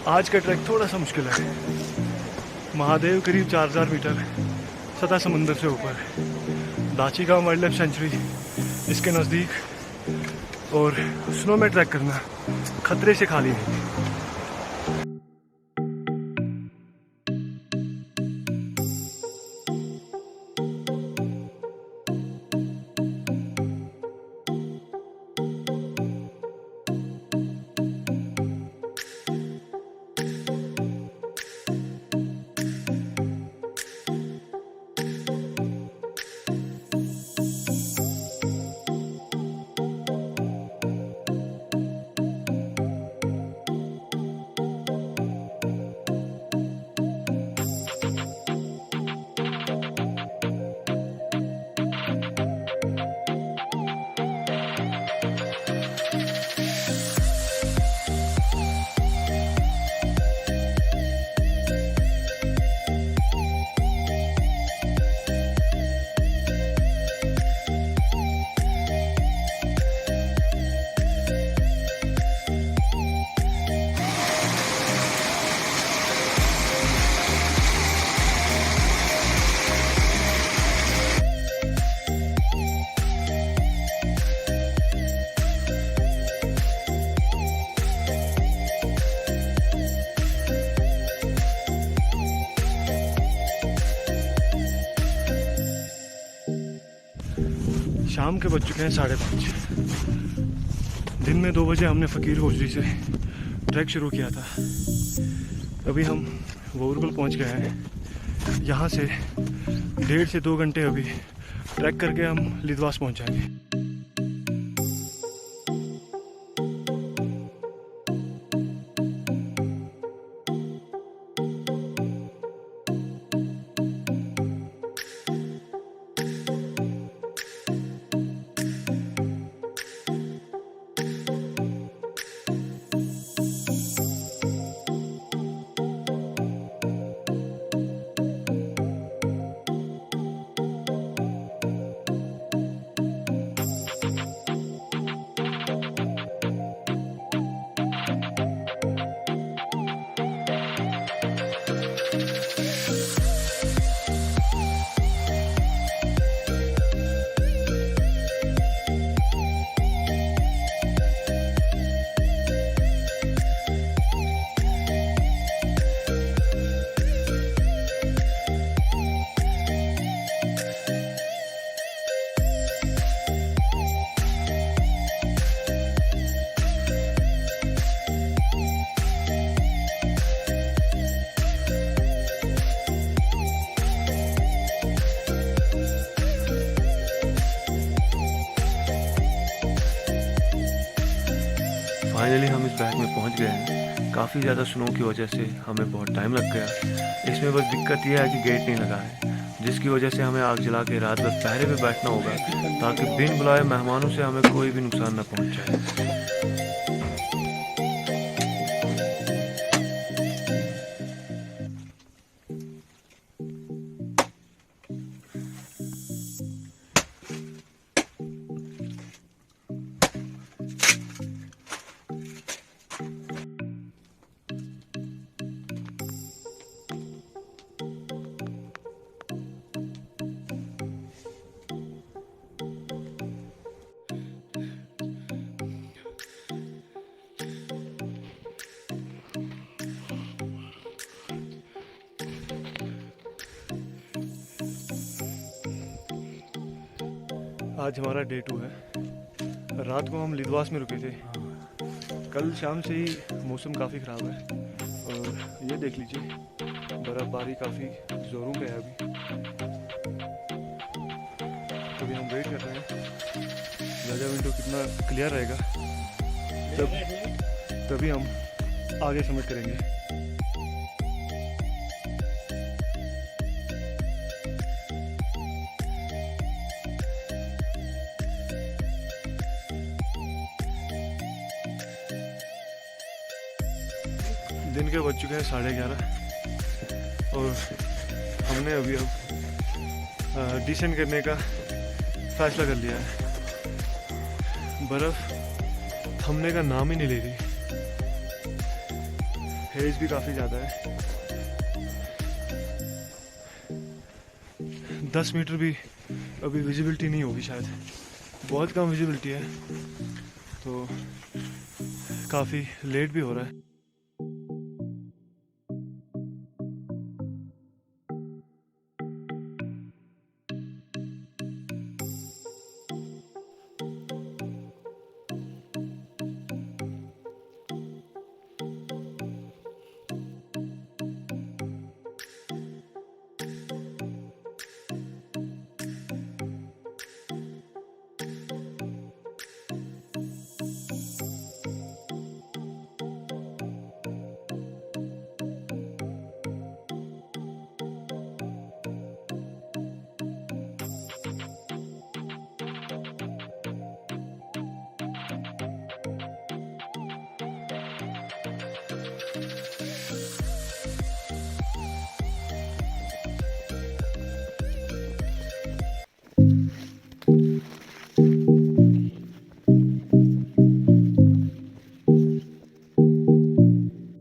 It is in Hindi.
आज का ट्रैक थोड़ा सा मुश्किल है। महादेव करीब 4000 मीटर सतह समंदर से ऊपर, दाची वाइल्ड लाइफ सेंचुरी इसके नज़दीक, और स्नो में ट्रैक करना खतरे से खाली नहीं। शाम के बज चुके हैं 5:30। दिन में 2 बजे हमने फ़कीर होजरी से ट्रैक शुरू किया था। अभी हम वोरगल पहुंच गए हैं। यहाँ से 1.5 से 2 घंटे अभी ट्रैक करके हम लिदवास पहुंच जाएंगे। फाइनली हम इस बैग में पहुंच गए हैं। काफ़ी ज़्यादा स्नो की वजह से हमें बहुत टाइम लग गया। इसमें बस दिक्कत यह है कि गेट नहीं लगा है, जिसकी वजह से हमें आग जला के रात भर पहरे पे बैठना होगा ताकि बिन बुलाए मेहमानों से हमें कोई भी नुकसान न पहुंचे। आज हमारा डे 2 है। रात को हम लिदवास में रुके थे। कल शाम से ही मौसम काफ़ी ख़राब है और ये देख लीजिए बर्फ़बारी काफ़ी ज़ोरों पे है अभी हम वेट कर रहे हैं राजा विंडो कितना क्लियर रहेगा, तभी हम आगे सबमिट करेंगे। दिन के बज चुके हैं 11:30 और हमने अभी अब डिसेंड करने का फैसला कर लिया है। बर्फ़ थमने का नाम ही नहीं ले रही। हेज भी काफ़ी ज़्यादा है। 10 मीटर भी अभी विजिबिलिटी नहीं होगी शायद, बहुत कम विजिबिलिटी है, तो काफ़ी लेट भी हो रहा है।